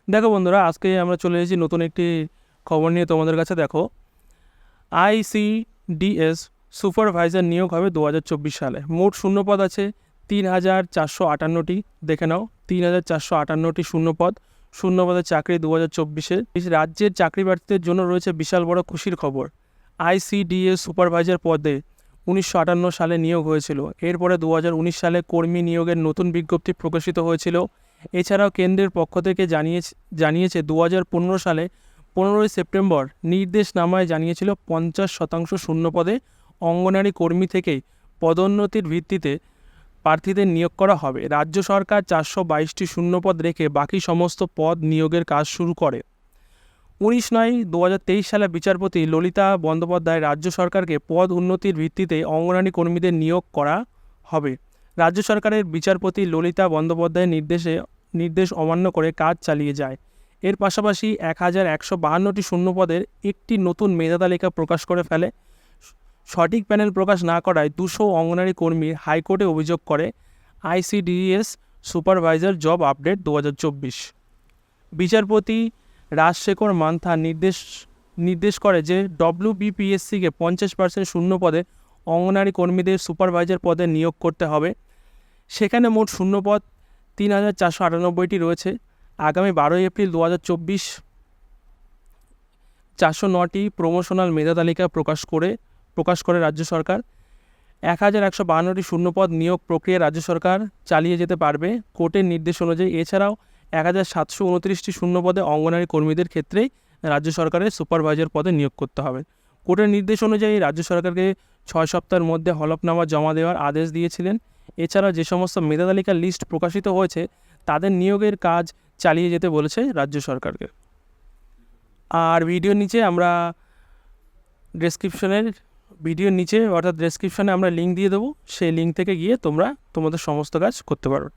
দেখো বন্ধুরা, আজকে আমরা চলে এসেছি নতুন একটি খবর নিয়ে তোমাদের কাছে। দেখো, ICDS সুপারভাইজার নিয়োগ হবে 2024 সালে। মোট শূন্যপদ আছে 3,458টি। দেখে নাও, 3,458টি শূন্যপদের চাকরি 2024-এ। রাজ্যের চাকরি প্রার্থীদের জন্য রয়েছে বিশাল বড় খুশির খবর। ICDS সুপারভাইজার পদে 1958 সালে নিয়োগ হয়েছিল। এরপরে 2019 সালে কর্মী নিয়োগের নতুন বিজ্ঞপ্তি প্রকাশিত হয়েছিল। এছাড়াও কেন্দ্রের পক্ষ থেকে জানিয়েছে 2015 সালে 15ই সেপ্টেম্বর নির্দেশনামায় জানিয়েছিল 50% শূন্যপদে অঙ্গনারী কর্মী থেকেই পদোন্নতির ভিত্তিতে প্রার্থীদের নিয়োগ করা হবে। রাজ্য সরকার 422টি শূন্যপদ রেখে বাকি সমস্ত পদ নিয়োগের কাজ শুরু করে। 19/9/2023 সালে বিচারপতি ললিতা বন্দ্যোপাধ্যায় রাজ্য সরকারকে পদ উন্নতির ভিত্তিতে অঙ্গনারী কর্মীদের নিয়োগ করা হবে। রাজ্য সরকারের বিচারপতি ললিতা বন্দ্যোপাধ্যায়ের নির্দেশ অমান্য করে কাজ চালিয়ে যায়। এর পাশাপাশি 1,152টি শূন্যপদের একটি নতুন মেধা তালিকা প্রকাশ করে ফেলে। সঠিক প্যানেল প্রকাশ না করায় 200 অঙ্গনারী কর্মী হাইকোর্টে অভিযোগ করে। ICDS supervisor job update 2024। বিচারপতি রাজশেখর মান্থা নির্দেশ করে যে WBPSCকে 50% শূন্যপদে অঙ্গনারী কর্মীদের সুপারভাইজার পদে নিয়োগ করতে হবে। সেখানে মোট শূন্যপদ 3,498টি রয়েছে। আগামী 12 এপ্রিল 2024 409টি প্রমোশনাল মেধা তালিকা প্রকাশ করে রাজ্য সরকার। 1,152টি শূন্যপদ নিয়োগ প্রক্রিয়া রাজ্য সরকার চালিয়ে যেতে পারবে কোর্টের নির্দেশ অনুযায়ী। এছাড়াও 1,729টি শূন্যপদে অঙ্গনারী কর্মীদের ক্ষেত্রেই রাজ্য সরকারের সুপারভাইজার পদে নিয়োগ করতে হবে। কোর্টের নির্দেশ অনুযায়ী রাজ্য সরকারকে 6 সপ্তাহের মধ্যে হলফনামা জমা দেওয়ার আদেশ দিয়েছিলেন। এছাড়া যে সমস্ত মেধা তালিকার লিস্ট প্রকাশিত হয়েছে তাদের নিয়োগের কাজ চালিয়ে যেতে বলেছে রাজ্য সরকারকে। আর ভিডিওর নিচে অর্থাৎ ডেসক্রিপশনে আমরা লিঙ্ক দিয়ে দেবো। সেই লিঙ্ক থেকে গিয়ে তোমরা তোমাদের সমস্ত কাজ করতে পারো।